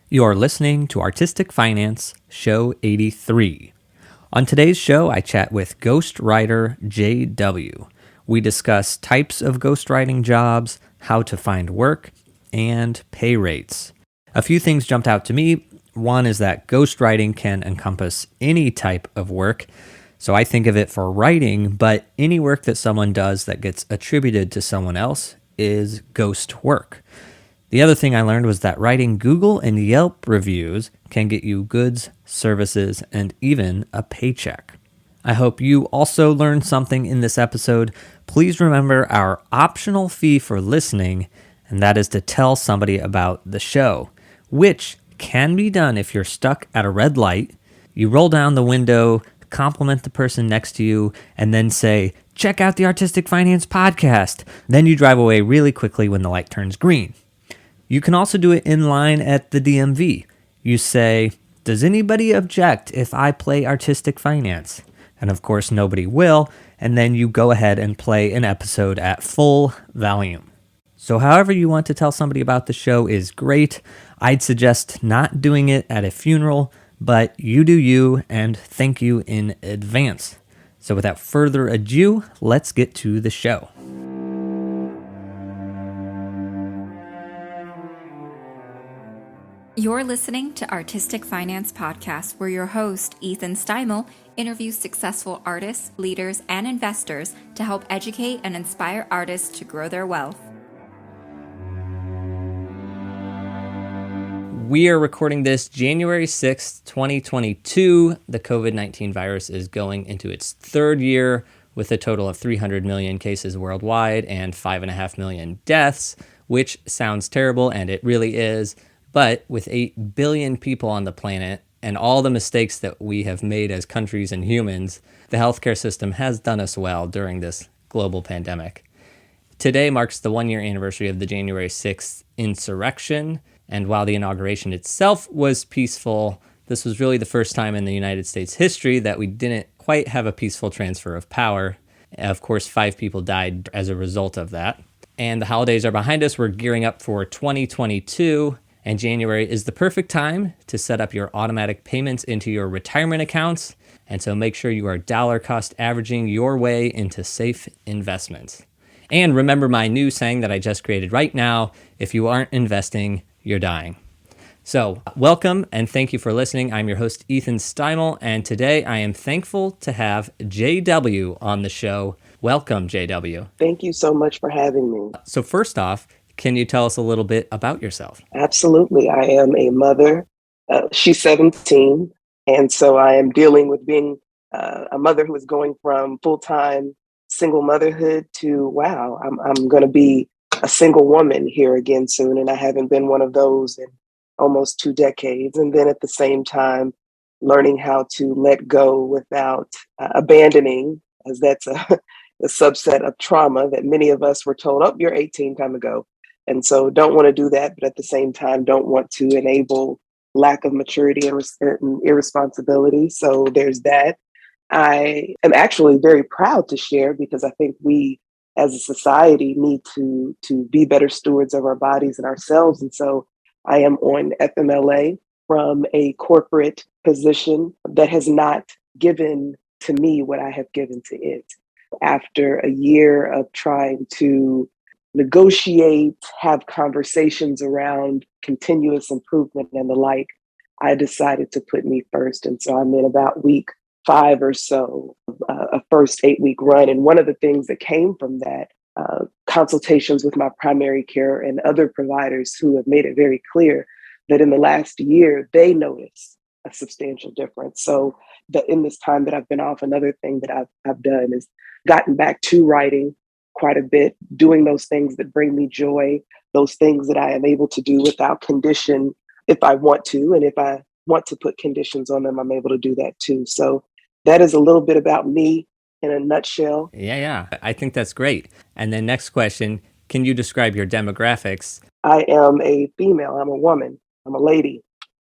You're listening to Artistic Finance, Show 83. On today's show, I chat with ghostwriter JW. We discuss types of ghostwriting jobs, how to find work, and pay rates. A few things jumped out to me. One is that ghostwriting can encompass any type of work. So I think of it for writing, but any work that someone does that gets attributed to someone else is ghost work. The other thing I learned was that writing Google and Yelp reviews can get you goods, services, and even a paycheck. I hope you also learned something in this episode. Please remember our optional fee for listening, and that is to tell somebody about the show, which can be done if you're stuck at a red light. You roll down the window, compliment the person next to you, and then say, "Check out the Artistic Finance podcast." Then you drive away really quickly when the light turns green. You can also do it in line at the DMV. You say, "Does anybody object if I play Artistic Finance?" And of course, nobody will. And then you go ahead and play an episode at full volume. So however you want to tell somebody about the show is great. I'd suggest not doing it at a funeral, but you do you, and thank you in advance. So without further ado, let's get to the show. You're listening to Artistic Finance Podcast, where your host, Ethan Steimel, interviews successful artists, leaders, and investors to help educate and inspire artists to grow their wealth. We are recording this January 6th, 2022. The COVID-19 virus is going into its third year with a total of 300 million cases worldwide and 5.5 million deaths, which sounds terrible, and it really is. But with 8 billion people on the planet and all the mistakes that we have made as countries and humans, the healthcare system has done us well during this global pandemic. Today marks the one-year anniversary of the January 6th insurrection. And while the inauguration itself was peaceful, this was really the first time in the United States history that we didn't quite have a peaceful transfer of power. Of course, 5 people died as a result of that. And the holidays are behind us. We're gearing up for 2022. And January is the perfect time to set up your automatic payments into your retirement accounts. And so make sure you are dollar cost averaging your way into safe investments. And remember my new saying that I just created right now: if you aren't investing, you're dying. So welcome and thank you for listening. I'm your host, Ethan Steimel, and today I am thankful to have JW on the show. Welcome, JW. Thank you so much for having me. So first off, can you tell us a little bit about yourself? Absolutely. I am a mother. She's 17, and so I am dealing with being a mother who is going from full-time single motherhood to, wow, I'm going to be a single woman here again soon, and I haven't been one of those in almost 2 decades. And then at the same time, learning how to let go without abandoning, as that's a subset of trauma that many of us were told, "Oh, you're 18, time to go." And so don't want to do that, but at the same time, don't want to enable lack of maturity and irresponsibility. So there's that. I am actually very proud to share, because I think we as a society need to be better stewards of our bodies and ourselves. And so I am on FMLA from a corporate position that has not given to me what I have given to it. After a year of trying to negotiate, have conversations around continuous improvement and the like, I decided to put me first. And so I'm in about week 5 or so, a first 8-week run. And one of the things that came from that, consultations with my primary care and other providers who have made it very clear that in the last year, they notice a substantial difference. So that in this time that I've been off, another thing that I've done is gotten back to writing quite a bit, doing those things that bring me joy, those things that I am able to do without condition if I want to. And if I want to put conditions on them, I'm able to do that too. So that is a little bit about me in a nutshell. Yeah. I think that's great. And then next question, can you describe your demographics? I am a female. I'm a woman. I'm a lady.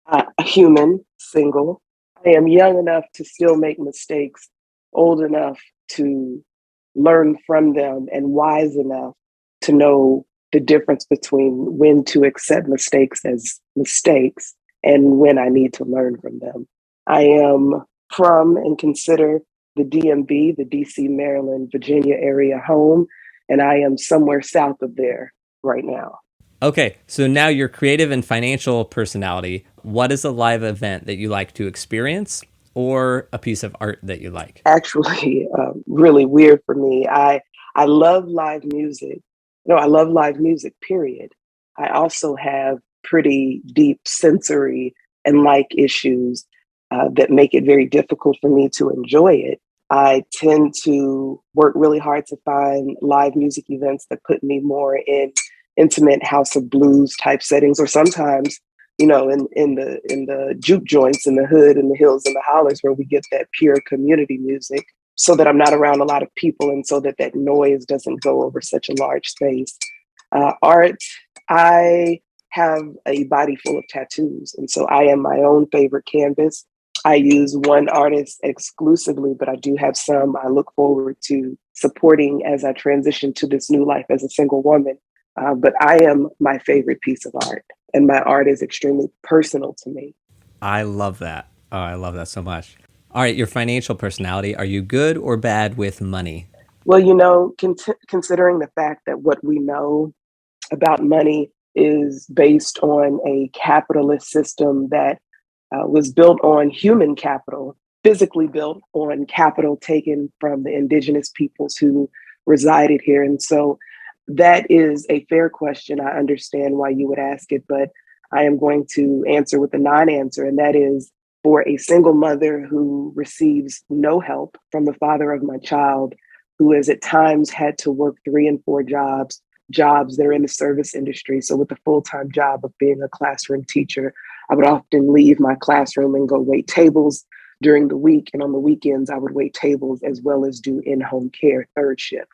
A human, single. I am young enough to still make mistakes, old enough to learn from them, and wise enough to know the difference between when to accept mistakes as mistakes and when I need to learn from them. I am from and consider the DMV, the DC, Maryland, Virginia area home, and I am somewhere south of there right now. Okay, so now your creative and financial personality, what is a live event that you like to experience or a piece of art that you like? Actually, really weird for me. I love live music. No, I love live music, period. I also have pretty deep sensory and like issues that make it very difficult for me to enjoy it. I tend to work really hard to find live music events that put me more in intimate house of blues type settings, or sometimes, in the juke joints in the hood and the hills and the hollers where we get that pure community music, so that I'm not around a lot of people and so that that noise doesn't go over such a large space. Art, I have a body full of tattoos, and so I am my own favorite canvas. I use one artist exclusively, but I do have some I look forward to supporting as I transition to this new life as a single woman. But I am my favorite piece of art, and my art is extremely personal to me. I love that. Oh, I love that so much. All right, your financial personality, are you good or bad with money? Well, considering the fact that what we know about money is based on a capitalist system that was built on human capital, physically built on capital taken from the indigenous peoples who resided here. And so that is a fair question. I understand why you would ask it, but I am going to answer with a non-answer, and that is, for a single mother who receives no help from the father of my child, who has at times had to work 3 and 4 jobs that are in the service industry. So with a full-time job of being a classroom teacher, I would often leave my classroom and go wait tables during the week. And on the weekends, I would wait tables as well as do in-home care, third shift.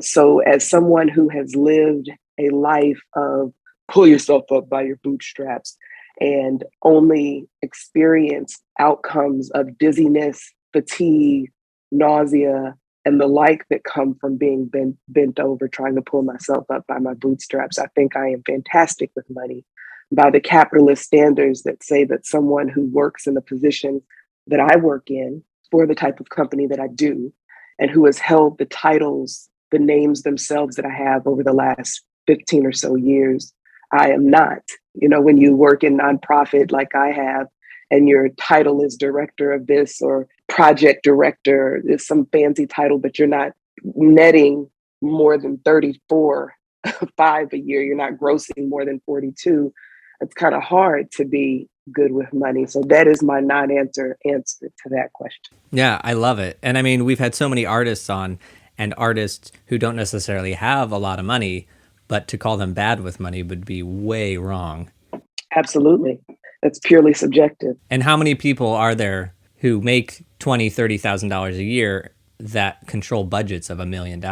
So as someone who has lived a life of pull yourself up by your bootstraps and only experience outcomes of dizziness, fatigue, nausea, and the like that come from being bent over trying to pull myself up by my bootstraps, I think I am fantastic with money by the capitalist standards that say that someone who works in the position that I work in for the type of company that I do, and who has held the titles, the names themselves that I have over the last 15 or so years, I am not. When you work in nonprofit like I have, and your title is director of this or project director, is some fancy title, but you're not netting more than 34, 5 a year, you're not grossing more than 42. It's kind of hard to be good with money. So that is my non-answer answer to that question. Yeah, I love it. And I mean, we've had so many artists on, and artists who don't necessarily have a lot of money, but to call them bad with money would be way wrong. Absolutely. That's purely subjective. And how many people are there who make $20,000, $30,000 a year that control budgets of $1 million?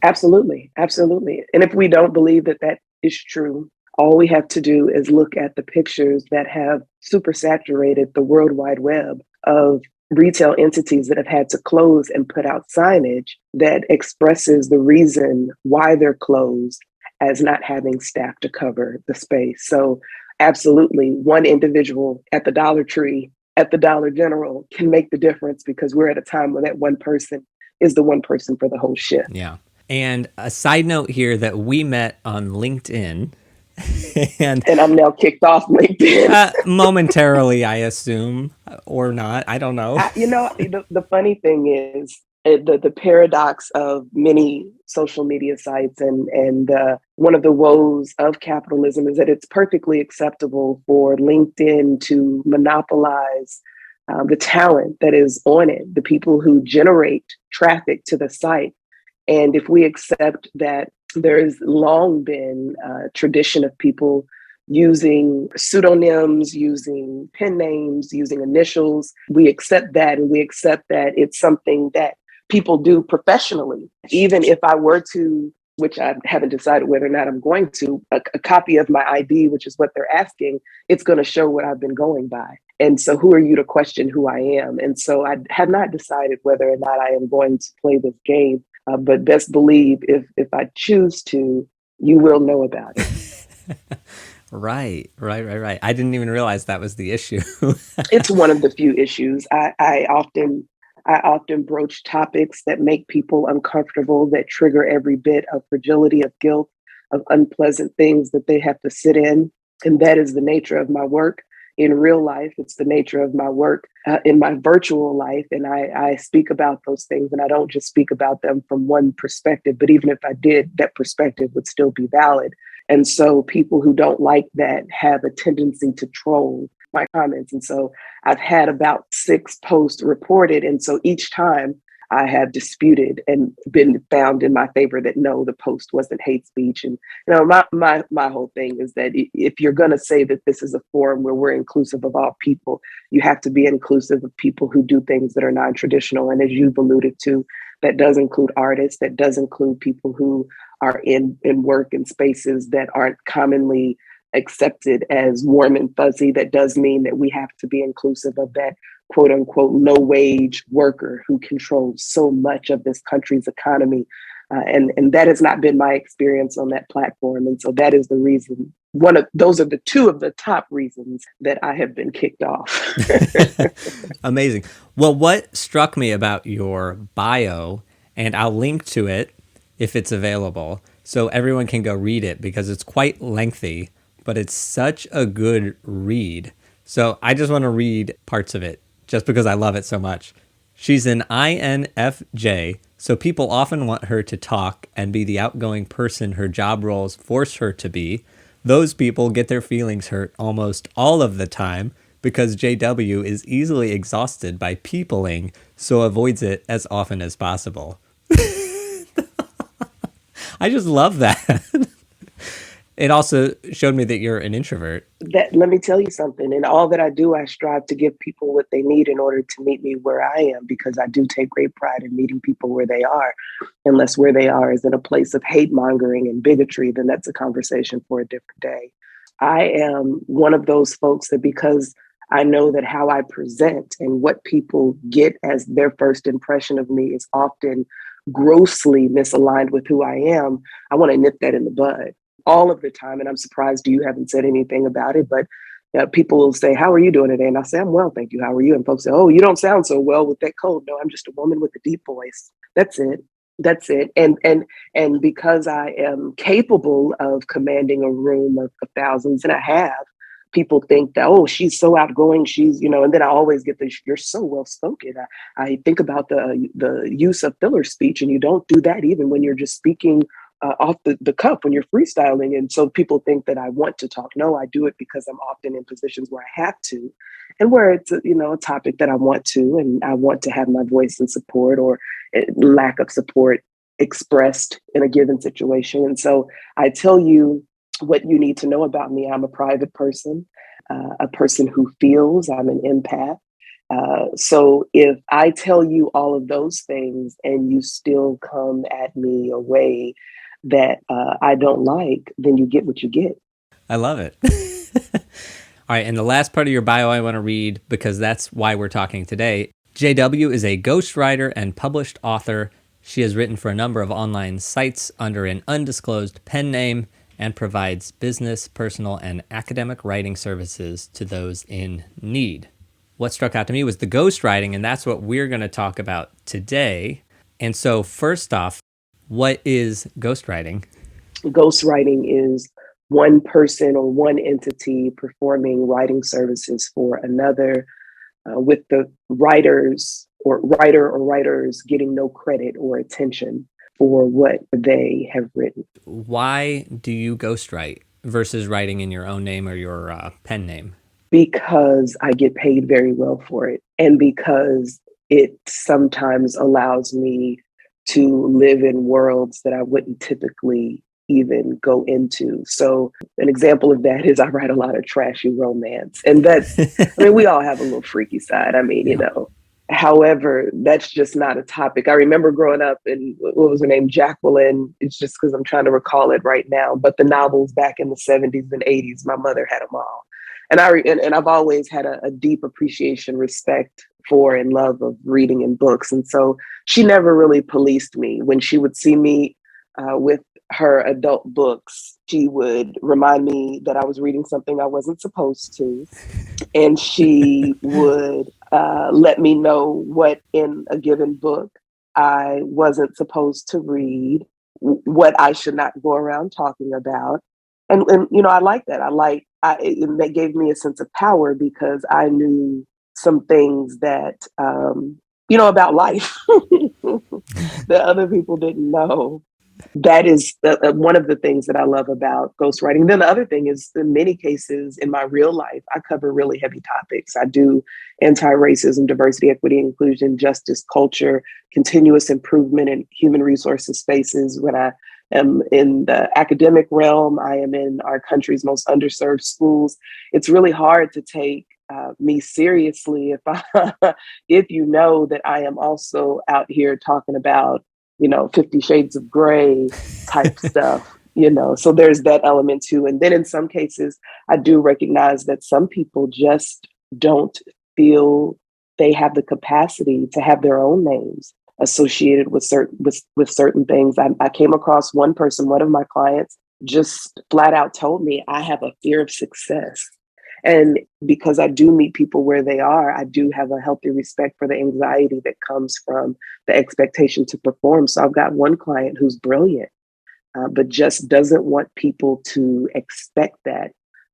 Absolutely. Absolutely. And if we don't believe that that is true, all we have to do is look at the pictures that have supersaturated the World Wide Web of retail entities that have had to close and put out signage that expresses the reason why they're closed as not having staff to cover the space. So absolutely, one individual at the Dollar Tree, at the Dollar General can make the difference, because we're at a time where that one person is the one person for the whole shift. Yeah. And a side note here that we met on LinkedIn. and I'm now kicked off LinkedIn. Momentarily, I assume, or not. I don't know. The funny thing is, the paradox of many social media sites and one of the woes of capitalism is that it's perfectly acceptable for LinkedIn to monopolize the talent that is on it, the people who generate traffic to the site. And if we accept that there's long been a tradition of people using pseudonyms, using pen names, using initials, we accept that, and we accept that it's something that people do professionally. Even if I were to, which I haven't decided whether or not I'm going to, a copy of my ID, which is what they're asking, it's going to show what I've been going by. And so who are you to question who I am? And so I have not decided whether or not I am going to play this game. But best believe if I choose to, you will know about it. Right. I didn't even realize that was the issue. It's one of the few issues. I often broach topics that make people uncomfortable, that trigger every bit of fragility, of guilt, of unpleasant things that they have to sit in. And that is the nature of my work in real life. It's the nature of my work in my virtual life. And I speak about those things, and I don't just speak about them from one perspective, but even if I did, that perspective would still be valid. And so people who don't like that have a tendency to troll my comments. And so I've had about 6 posts reported. And so each time I have disputed and been found in my favor that no, the post wasn't hate speech. And my whole thing is that if you're going to say that this is a forum where we're inclusive of all people, you have to be inclusive of people who do things that are non-traditional. And as you've alluded to, that does include artists, that does include people who are in work in spaces that aren't commonly accepted as warm and fuzzy. That does mean that we have to be inclusive of that quote unquote low wage worker who controls so much of this country's economy. And that has not been my experience on that platform. And so that is the reason. Those are the 2 of the top reasons that I have been kicked off. Amazing. Well, what struck me about your bio, and I'll link to it if it's available, so everyone can go read it because it's quite lengthy, but it's such a good read. So I just want to read parts of it just because I love it so much. She's an INFJ, so people often want her to talk and be the outgoing person her job roles force her to be. Those people get their feelings hurt almost all of the time because JW is easily exhausted by peopling, so avoids it as often as possible. I just love that. It also showed me that you're an introvert. That, let me tell you something. In all that I do, I strive to give people what they need in order to meet me where I am, because I do take great pride in meeting people where they are. Unless where they are is in a place of hate mongering and bigotry, then that's a conversation for a different day. I am one of those folks that, because I know that how I present and what people get as their first impression of me is often grossly misaligned with who I am, I want to nip that in the bud all of the time. And I'm surprised you haven't said anything about it, but people will say, how are you doing today? And I say, I'm well, thank you. How are you? And folks say, oh, you don't sound so well with that cold. No, I'm just a woman with a deep voice. That's it. That's it. And because I am capable of commanding a room of thousands, and I have, people think that, oh, she's so outgoing. She's, and then I always get this, you're so well spoken. I think about the use of filler speech, and you don't do that even when you're just speaking off the cuff, when you're freestyling. And so people think that I want to talk. No, I do it because I'm often in positions where I have to, and where it's a topic that I want to, and I want to have my voice in support or lack of support expressed in a given situation. And so I tell you what you need to know about me. I'm a private person, a person who feels. I'm an empath. So if I tell you all of those things and you still come at me a way that I don't like, then you get what you get. I love it. All right, and the last part of your bio I want to read, because that's why we're talking today. JW is a ghostwriter and published author. She has written for a number of online sites under an undisclosed pen name and provides business, personal, and academic writing services to those in need. What struck out to me was the ghostwriting, and that's what we're going to talk about today. And so first off, what is ghostwriting? Ghostwriting is one person or one entity performing writing services for another, with the writers or writers getting no credit or attention for what they have written. Why do you ghostwrite versus writing in your own name or your pen name? Because I get paid very well for it, and because it sometimes allows me to live in worlds that I wouldn't typically even go into. So an example of that is I write a lot of trashy romance. And that's, we all have a little freaky side. Yeah. However, that's just not a topic. I remember growing up, and what was her name? Jacqueline. It's just because I'm trying to recall it right now. But the novels back in the 70s and 80s, my mother had them all. And I've always had a deep appreciation, respect for, and love of reading and books. And so she never really policed me. When she would see me with her adult books, she would remind me that I was reading something I wasn't supposed to. And she would let me know what in a given book I wasn't supposed to read, what I should not go around talking about. And you know, I like that. That gave me a sense of power because I knew some things that, you know, about life that other people didn't know. That is one of the things that I love about ghostwriting. Then the other thing is, in many cases in my real life, I cover really heavy topics. I do anti-racism, diversity, equity, inclusion, justice, culture, continuous improvement in human resources spaces. When I am in the academic realm, I am in our country's most underserved schools. It's really hard to take me seriously if you know that I am also out here talking about, you know, 50 Shades of Gray type stuff, you know, so there's that element too. And then in some cases, I do recognize that some people just don't feel they have the capacity to have their own names associated with certain things. I came across one person, one of my clients, just flat out told me, I have a fear of success. And because I do meet people where they are, I do have a healthy respect for the anxiety that comes from the expectation to perform. So I've got one client who's brilliant, but just doesn't want people to expect that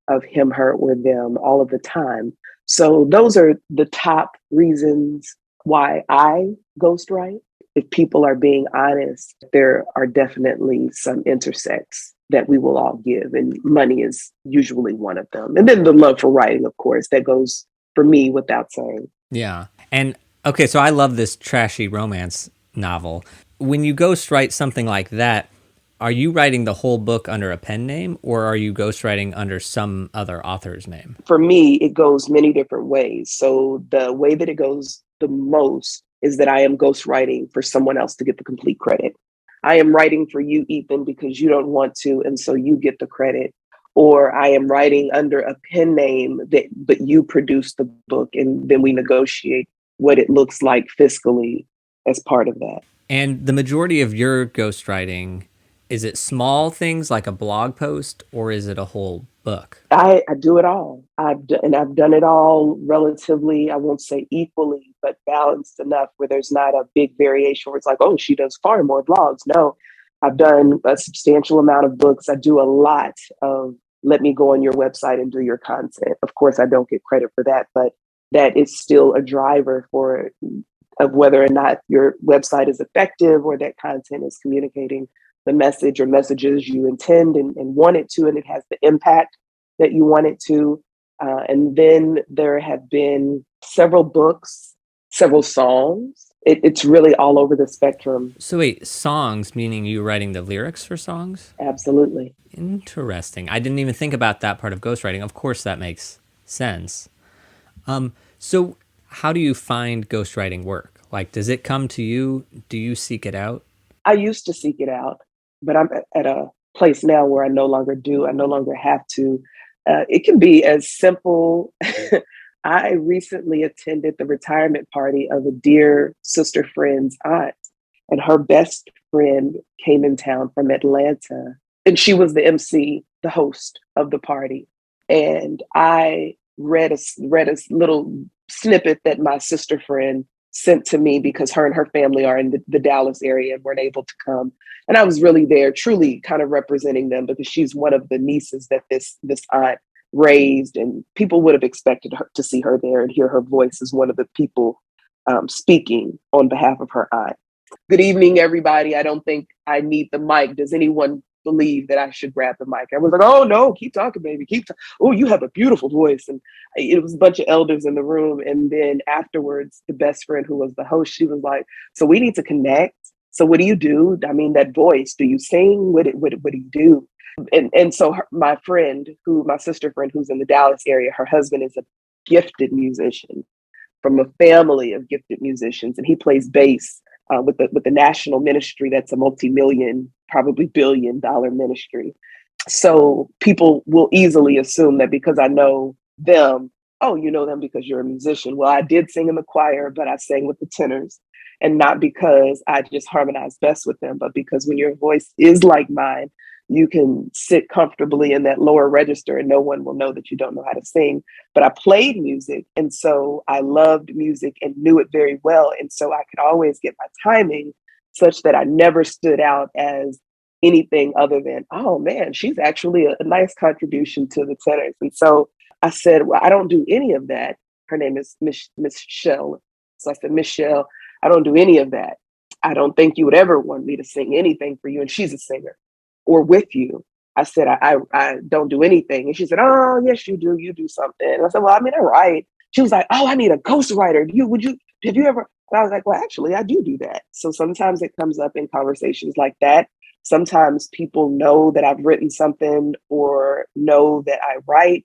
of him, her, or them all of the time. So those are the top reasons why I ghostwrite. If people are being honest, there are definitely some intersects that we will all give, and money is usually one of them. And then the love for writing, of course, that goes for me without saying. Yeah. And okay, so I love this trashy romance novel. When you ghostwrite something like that, are you writing the whole book under a pen name, or are you ghostwriting under some other author's name? For me, it goes many different ways. So the way that it goes the most is that I am ghostwriting for someone else to get the complete credit. I am writing for you, Ethan, because you don't want to, and so you get the credit. Or I am writing under a pen name but you produce the book, and then we negotiate what it looks like fiscally as part of that. And the majority of your ghostwriting, is it small things like a blog post, or is it a whole book? I do it all. I've done it all relatively, I won't say equally, but balanced enough where there's not a big variation where it's like, oh, she does far more blogs. No, I've done a substantial amount of books. I do a lot of let me go on your website and do your content. Of course, I don't get credit for that, but that is still a driver of whether or not your website is effective or that content is communicating the message or messages you intend and want it to, and it has the impact that you want it to. And then there have been several books, several songs. It's really all over the spectrum. So wait, songs, meaning you writing the lyrics for songs? Absolutely. Interesting. I didn't even think about that part of ghostwriting. Of course, that makes sense. So how do you find ghostwriting work? Like, does it come to you? Do you seek it out? I used to seek it out, but I'm at a place now where I no longer do. I no longer have to. It can be as simple. I recently attended the retirement party of a dear sister friend's aunt, and her best friend came in town from Atlanta, and she was the MC, the host of the party. And I read a little snippet that my sister friend sent to me because her and her family are in the Dallas area and weren't able to come. And I was really there, truly kind of representing them because she's one of the nieces that this aunt raised, and people would have expected her to see her there and hear her voice as one of the people speaking on behalf of her aunt. Good evening, everybody. I don't think I need the mic. Does anyone believe that I should grab the mic? I was like, oh no, keep talking, baby. Oh, you have a beautiful voice. And it was a bunch of elders in the room. And then afterwards, the best friend who was the host, she was like, so we need to connect. So what do you do? I mean, that voice, do you sing? What do you do? And so my sister friend who's in the Dallas area, her husband is a gifted musician from a family of gifted musicians. And he plays bass with the national ministry that's a multi-million, probably billion-dollar ministry. So people will easily assume that because I know them, oh, you know them because you're a musician. Well, I did sing in the choir, but I sang with the tenors. And not because I just harmonize best with them, but because when your voice is like mine, you can sit comfortably in that lower register and no one will know that you don't know how to sing. But I played music. And so I loved music and knew it very well. And so I could always get my timing such that I never stood out as anything other than, oh man, she's actually a nice contribution to the tenors. And so I said, well, I don't do any of that. Her name is Miss Shell. So I said, Miss Shell, I don't do any of that. I don't think you would ever want me to sing anything for you. And she's a singer or with you. I said, I don't do anything. And she said, oh, yes, you do. You do something. And I said, well, I mean, I write. She was like, oh, I need a ghostwriter. Have you ever? And I was like, well, actually, I do that. So sometimes it comes up in conversations like that. Sometimes people know that I've written something or know that I write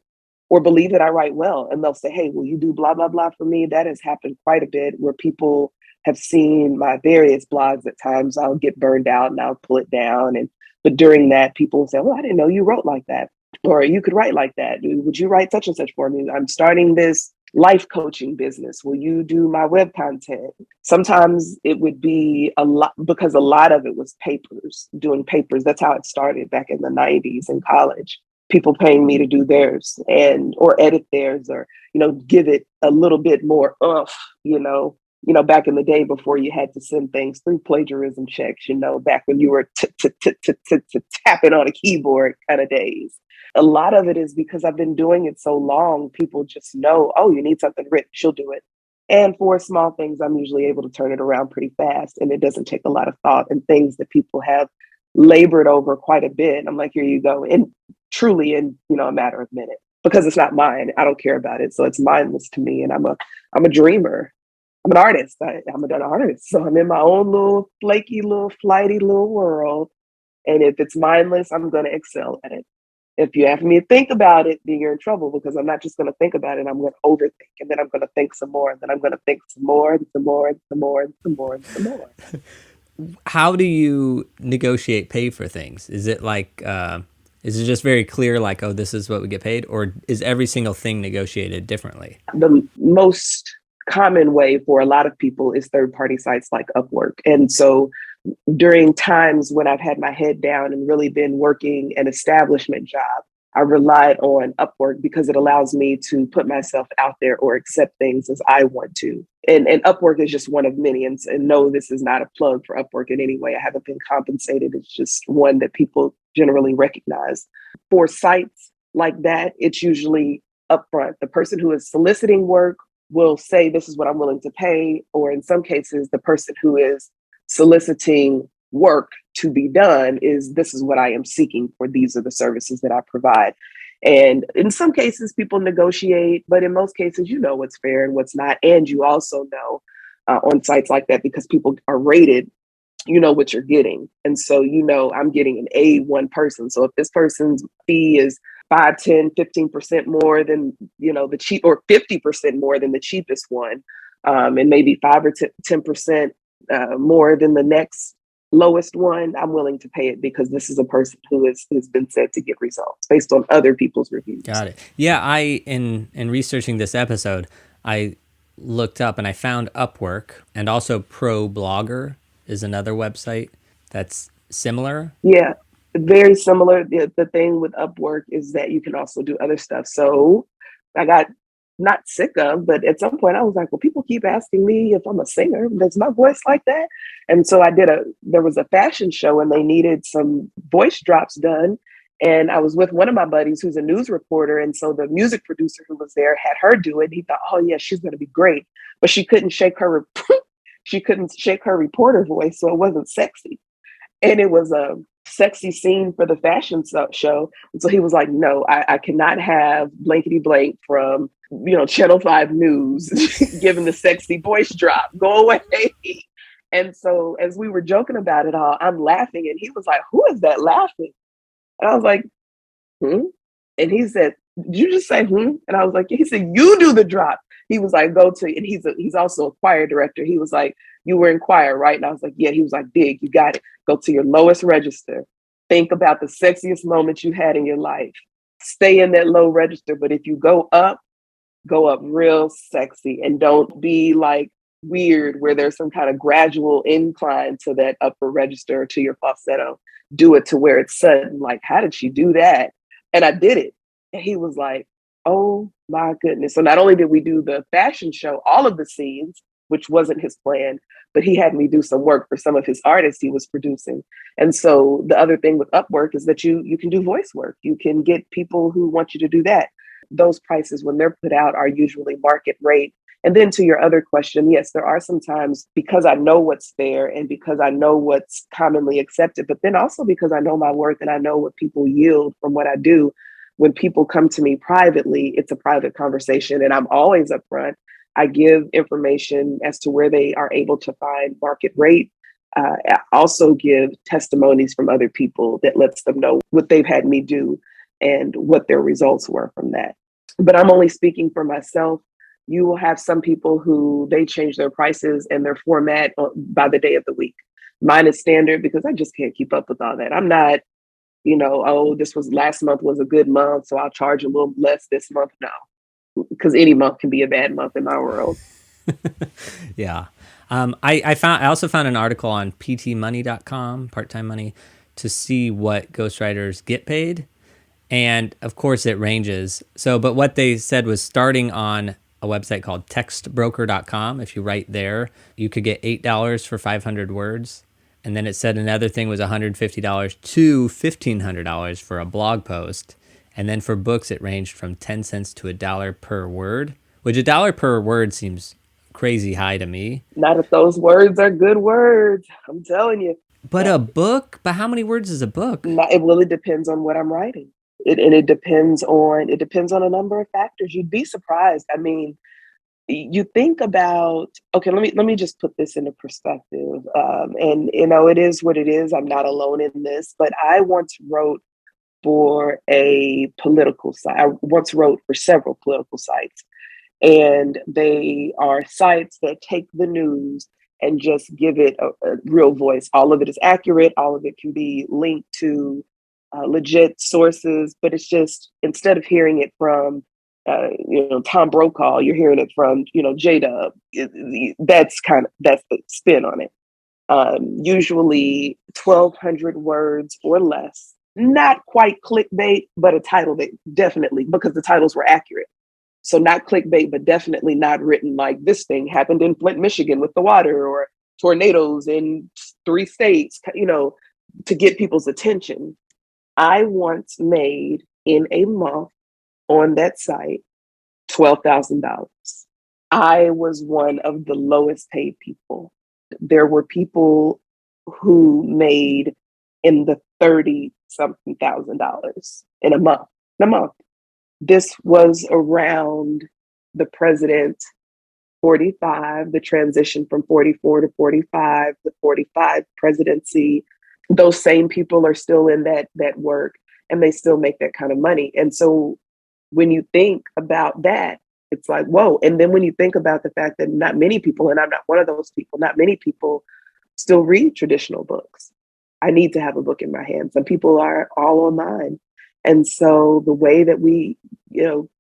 or believe that I write well. And they'll say, hey, will you do blah, blah, blah for me? That has happened quite a bit where people have seen my various blogs. At times I'll get burned out and I'll pull it down. But during that, people will say, well, I didn't know you wrote like that. Or you could write like that. Would you write such and such for me? I'm starting this life coaching business. Will you do my web content? Sometimes it would be a lot because a lot of it was doing papers. That's how it started back in the 90s in college. People paying me to do theirs or edit theirs or, give it a little bit more back in the day before you had to send things through plagiarism checks, back when you were tapping on a keyboard kind of days. A lot of it is because I've been doing it so long, people just know, oh, you need something written, she'll do it. And for small things, I'm usually able to turn it around pretty fast. And it doesn't take a lot of thought and things that people have labored over quite a bit. I'm like, here you go. And truly in, a matter of minutes, because it's not mine. I don't care about it. So it's mindless to me. And I'm a dreamer. I'm an artist. I'm an artist. So I'm in my own little flaky, little flighty little world. And if it's mindless, I'm going to excel at it. If you have me to think about it, then you're in trouble because I'm not just going to think about it. I'm going to overthink. And then I'm going to think some more. And then I'm going to think some more and some more and some more and some more and some more. How do you negotiate pay for things? Is it is it just very clear, like, oh, this is what we get paid? Or is every single thing negotiated differently? The most common way for a lot of people is third-party sites like Upwork. And so during times when I've had my head down and really been working an establishment job, I relied on Upwork because it allows me to put myself out there or accept things as I want to. And Upwork is just one of many. And no, this is not a plug for Upwork in any way. I haven't been compensated. It's just one that people generally recognize. For sites like that, it's usually upfront. The person who is soliciting work will say, this is what I'm willing to pay. Or in some cases, the person who is soliciting work to be done is, this is what I am seeking for. These are the services that I provide. And in some cases, people negotiate, but in most cases, you know what's fair and what's not. And you also know on sites like that, because people are rated, you know what you're getting. And so, I'm getting an A1 person. So if this person's fee is 5, 10, 15% more than, the cheap, or 50% more than the cheapest one, and maybe 5 or 10% more than the next lowest one, I'm willing to pay it because this is a person who has been said to get results based on other people's reviews. Got it. Yeah, in researching this episode, I looked up and I found Upwork, and also ProBlogger is another website that's similar. Yeah, very similar. The thing with Upwork is that you can also do other stuff. So I got not sick of, but at some point I was like, well, people keep asking me if I'm a singer. Does my voice like that? And so there was a fashion show and they needed some voice drops done. And I was with one of my buddies who's a news reporter. And so the music producer who was there had her do it. He thought, oh yeah, she's going to be great. But she couldn't shake her reporter voice. So it wasn't sexy. And it was a sexy scene for the fashion show. And so he was like, no, I cannot have blankety blank from, Channel 5 News giving the sexy voice drop. Go away. And so as we were joking about it all, I'm laughing. And he was like, who is that laughing? And I was like, And he said, did you just say, And I was like, he said, you do the drop. He was like, go to, and he's also a choir director. He was like, you were in choir, right? And I was like, yeah. He was like, dig, you got it. Go to your lowest register. Think about the sexiest moments you had in your life. Stay in that low register. But if you go up real sexy, and don't be like weird where there's some kind of gradual incline to that upper register, to your falsetto. Do it to where it's sudden. Like, how did she do that? And I did it. And he was like, oh my goodness. So not only did we do the fashion show, all of the scenes, which wasn't his plan, but he had me do some work for some of his artists he was producing. And so the other thing with Upwork is that you can do voice work. You can get people who want you to do that. Those prices, when they're put out, are usually market rate. And then to your other question, yes, there are some times, because I know what's there and because I know what's commonly accepted, but then also because I know my worth and I know what people yield from what I do. When people come to me privately, it's a private conversation and I'm always upfront. I give information as to where they are able to find market rate. I also give testimonies from other people that lets them know what they've had me do and what their results were from that. But I'm only speaking for myself. You will have some people who they change their prices and their format by the day of the week. Mine is standard because I just can't keep up with all that. I'm not, oh, this was last month was a good month, so I'll charge a little less this month. No, because any month can be a bad month in my world. Yeah. I also found an article on ptmoney.com, part-time money, to see what ghostwriters get paid. And of course it ranges. But what they said was starting on a website called textbroker.com. If you write there, you could get $8 for 500 words. And then it said another thing was $150 to $1,500 for a blog post. And then for books, it ranged from 10 cents to $1 per word, which $1 per word seems crazy high to me. Not if those words are good words, I'm telling you. But but how many words is a book? It really depends on what I'm writing. It depends on a number of factors. You'd be surprised. I mean, you think about, okay, let me just put this into perspective. And it is what it is. I'm not alone in this, but I once wrote for a political site. I once wrote for several political sites, and they are sites that take the news and just give it a real voice. All of it is accurate. All of it can be linked to legit sources, but it's just, instead of hearing it from Tom Brokaw, you're hearing it from J-Dub. That's the spin on it. Usually 1,200 words or less. Not quite clickbait, but a title that definitely, because the titles were accurate. So not clickbait, but definitely not written like this thing happened in Flint, Michigan with the water, or tornadoes in 3 states, to get people's attention. I once made in a month on that site $12,000. I was one of the lowest paid people. There were people who made in the 30 something thousand dollars in a month. This was around the president 45, the transition from 44 to 45, the 45 presidency. Those same people are still in that work, and they still make that kind of money. And so when you think about that, it's like, whoa. And then when you think about the fact that not many people, and I'm not one of those people, not many people still read traditional books. I need to have a book in my hand. Some people are all online. And so the way that we,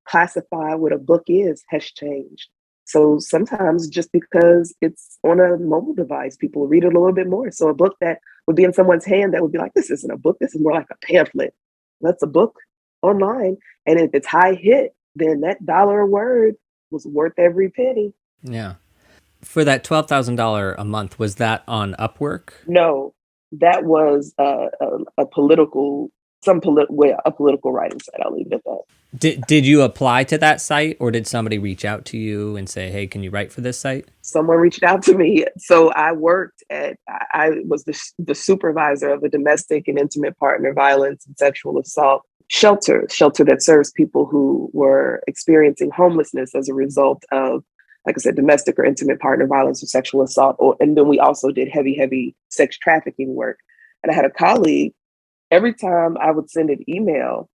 classify what a book has changed. So sometimes just because it's on a mobile device, people read it a little bit more. So a book that would be in someone's hand that would be like, this isn't a book, this is more like a pamphlet. That's a book online. And if it's high hit, then that $1 a word was worth every penny. Yeah. For that $12,000 a month, was that on Upwork? No, that was a political writing site. I'll leave it at that. Did you apply to that site, or did somebody reach out to you and say, hey, can you write for this site? Someone reached out to me. So I was the supervisor of a domestic and intimate partner violence and sexual assault shelter that serves people who were experiencing homelessness as a result of, like I said, domestic or intimate partner violence or sexual assault. And then we also did heavy sex trafficking work. And I had a colleague, every time I would send an email,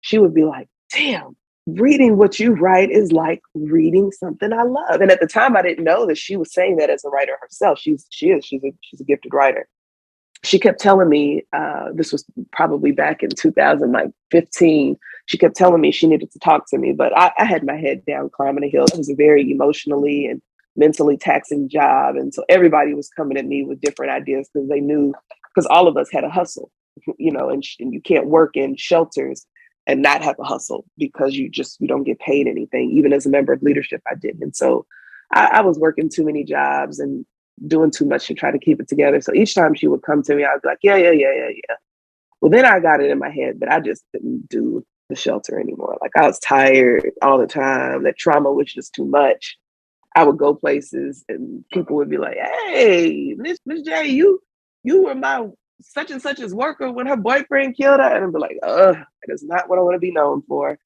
she would be like, damn, reading what you write is like reading something I love. And at the time, I didn't know that she was saying that as a writer herself. She's a gifted writer. She kept telling me, this was probably back in 2015, she kept telling me she needed to talk to me, but I had my head down climbing a hill. It was a very emotionally and mentally taxing job. And so everybody was coming at me with different ideas because they knew, because all of us had a hustle, and you can't work in shelters and not have a hustle because you don't get paid anything. Even as a member of leadership, I didn't. And so I was working too many jobs and doing too much to try to keep it together. So each time she would come to me, I'd be like, yeah. Well, then I got it in my head that I just couldn't do the shelter anymore. Like I was tired all the time. That trauma was just too much. I would go places and people would be like, "Hey, Miss J, you were my such and such's worker when her boyfriend killed her." And I'd be like, "Ugh, that is not what I want to be known for."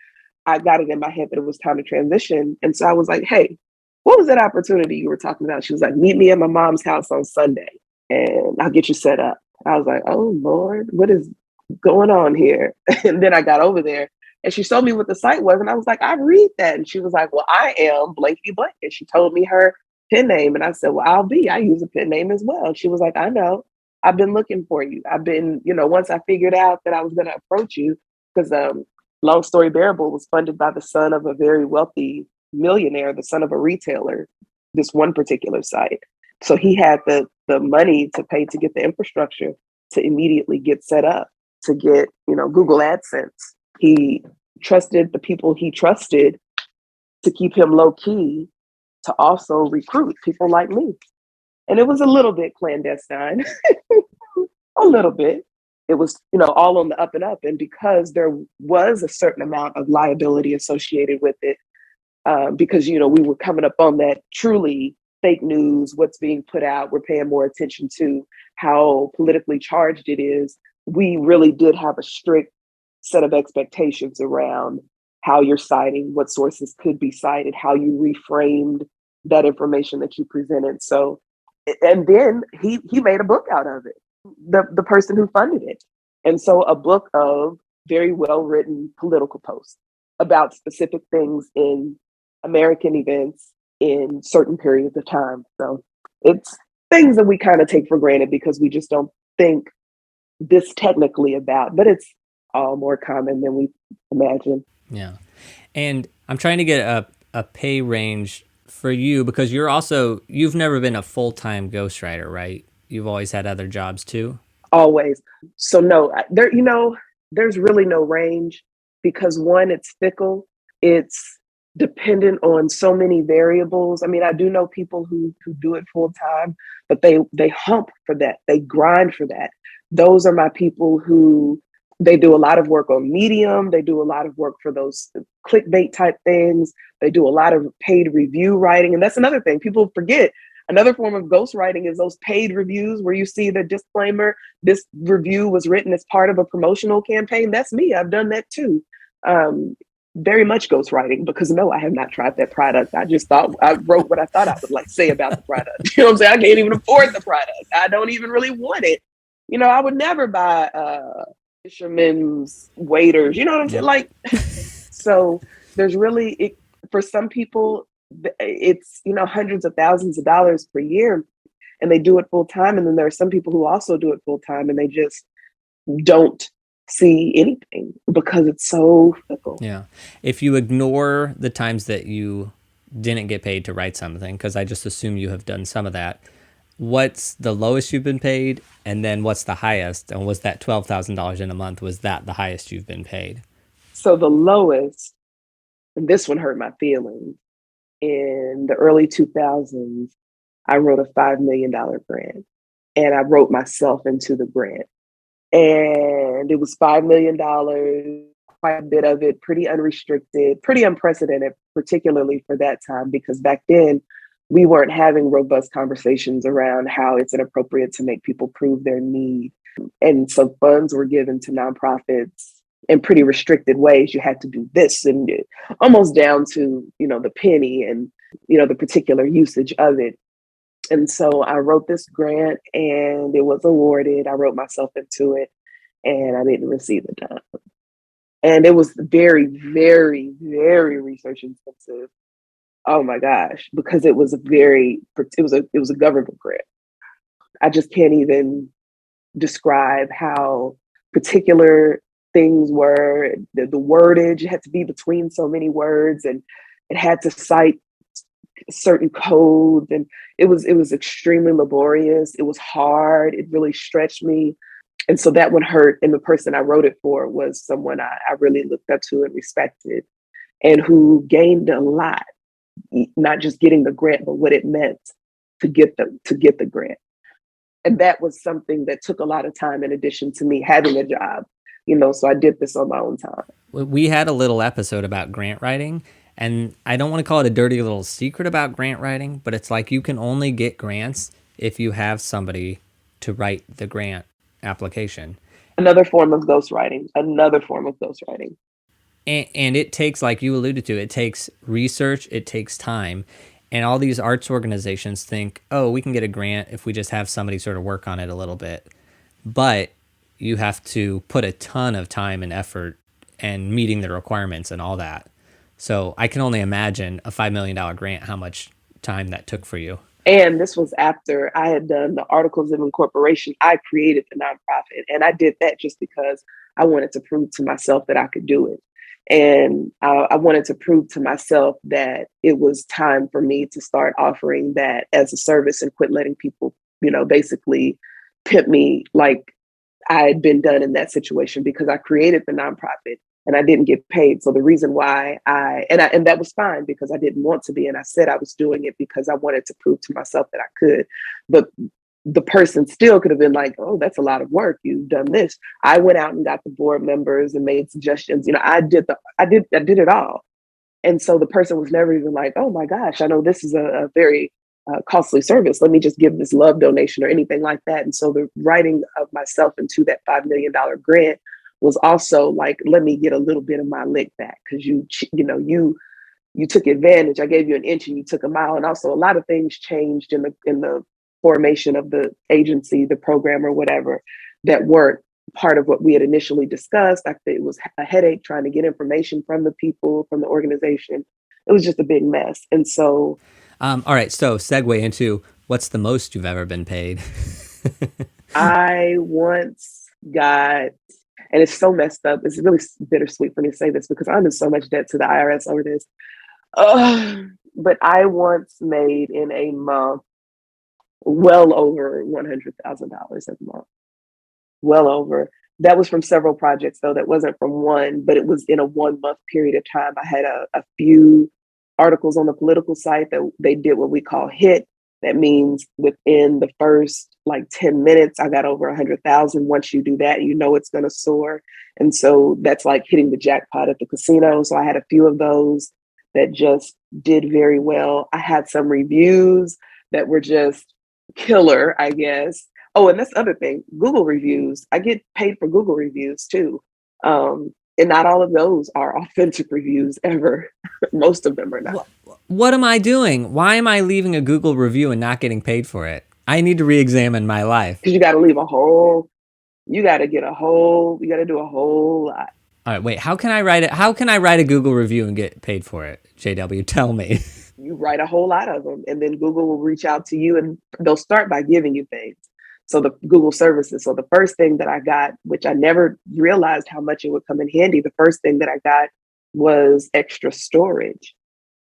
I got it in my head that it was time to transition. And so I was like, "Hey, what was that opportunity you were talking about?" She was like, "Meet me at my mom's house on Sunday and I'll get you set up." I was like, "Oh Lord, what is going on here?" And then I got over there and she showed me what the site was. And I was like, "I read that." And she was like, "Well, I am blankety blank." And she told me her pen name. And I said, "Well, I use a pen name as well." And she was like, "I know. I've been looking for you. I've been, once I figured out that I was going to approach you, because Long Story Bearable was funded by the son of a very wealthy millionaire, the son of a retailer, this one particular site. So he had the money to pay to get the infrastructure to immediately get set up, to get, Google AdSense. He trusted the people he trusted to keep him low key, to also recruit people like me. And it was a little bit clandestine, a little bit. It was, all on the up and up. And because there was a certain amount of liability associated with it, because, we were coming up on that truly fake news, what's being put out, we're paying more attention to how politically charged it is. We really did have a strict set of expectations around how you're citing, what sources could be cited, how you reframed that information that you presented. So, and then he made a book out of it, the person who funded it. And so a book of very well-written political posts about specific things in American events in certain periods of time. So it's things that we kind of take for granted because we just don't think this technically about, but it's all more common than we imagine. Yeah. And I'm trying to get a pay range for you because you've never been a full-time ghostwriter, right? You've always had other jobs too? Always. So no, there's really no range because one, it's fickle. It's dependent on so many variables. I mean, I do know people who do it full time, but they hump for that. They grind for that. Those are my people who they do a lot of work on Medium. They do a lot of work for those clickbait type things. They do a lot of paid review writing. And that's another thing people forget. Another form of ghostwriting is those paid reviews where you see the disclaimer, this review was written as part of a promotional campaign. That's me. I've done that too. Very much ghostwriting because no, I have not tried that product. I just thought I wrote what I thought I would like say about the product. You know what I'm saying? I can't even afford the product. I don't even really want it. I would never buy fisherman's waders. You know what I'm saying? Like, so there's really, for some people, it's, hundreds of thousands of dollars per year and they do it full time. And then there are some people who also do it full time and they just don't see anything because it's so fickle. Yeah. If you ignore the times that you didn't get paid to write something, because I just assume you have done some of that, what's the lowest you've been paid? And then what's the highest? And was that $12,000 in a month? Was that the highest you've been paid? So the lowest, and this one hurt my feelings, in the early 2000s, I wrote a $5 million grant and I wrote myself into the grant. And it was $5 million, quite a bit of it, pretty unrestricted, pretty unprecedented, particularly for that time, because back then we weren't having robust conversations around how it's inappropriate to make people prove their need. And so funds were given to nonprofits in pretty restricted ways. You had to do this and almost down to, the penny and, the particular usage of it. And so I wrote this grant and it was awarded. I wrote myself into it and I didn't receive the dime. And it was very, very, very research intensive. Oh my gosh, because it was a government grant. I just can't even describe how particular things were. The wordage had to be between so many words and it had to cite certain codes, and it was extremely laborious. It was hard. It really stretched me. And so that one hurt. And the person I wrote it for was someone I really looked up to and respected, and who gained a lot, not just getting the grant, but what it meant to get the grant. And that was something that took a lot of time in addition to me having a job, so I did this on my own time. We had a little episode about grant writing, and I don't want to call it a dirty little secret about grant writing, but it's like you can only get grants if you have somebody to write the grant application. Another form of ghostwriting. And it takes, like you alluded to, it takes research, it takes time. And all these arts organizations think, oh, we can get a grant if we just have somebody sort of work on it a little bit. But you have to put a ton of time and effort and meeting the requirements and all that. So I can only imagine a $5 million grant, how much time that took for you. And this was after I had done the articles of incorporation. I created the nonprofit, and I did that just because I wanted to prove to myself that I could do it. And I wanted to prove to myself that it was time for me to start offering that as a service and quit letting people, basically pimp me like I had been done in that situation, because I created the nonprofit and I didn't get paid. So the reason why and that was fine, because I didn't want to be. And I said I was doing it because I wanted to prove to myself that I could. But the person still could have been like, oh, that's a lot of work. You've done this. I went out and got the board members and made suggestions. I did it all. And so the person was never even like, oh my gosh, I know this is a very costly service. Let me just give this love donation or anything like that. And so the writing of myself into that $5 million grant was also like, let me get a little bit of my lick back, because you took advantage. I gave you an inch and you took a mile. And also a lot of things changed in the formation of the agency, the program or whatever, that weren't part of what we had initially discussed. I think it was a headache trying to get information from the people, from the organization. It was just a big mess. And so... all right, so segue into what's the most you've ever been paid? I once got, and it's so messed up, it's really bittersweet for me to say this because I'm in so much debt to the IRS over this. But I once made in a month well over $100,000 a month. Well over. That was from several projects, though. That wasn't from one, but it was in a 1 month period of time. I had a few articles on the political site that they did what we call hit. That means within the first 10 minutes, I got over 100,000. Once you do that, it's going to soar. And so that's like hitting the jackpot at the casino. So I had a few of those that just did very well. I had some reviews that were just killer, I guess. Oh, and that's the other thing, Google reviews. I get paid for Google reviews too. And not all of those are authentic reviews ever. Most of them are not. What am I doing? Why am I leaving a Google review and not getting paid for it? I need to re-examine my life. Because you got to do a whole lot. All right, wait, how can I write it? How can I write a Google review and get paid for it? JW, tell me. You write a whole lot of them, and then Google will reach out to you, and they'll start by giving you things. So the Google services. So the first thing that I got, which I never realized how much it would come in handy, the first thing that I got was extra storage.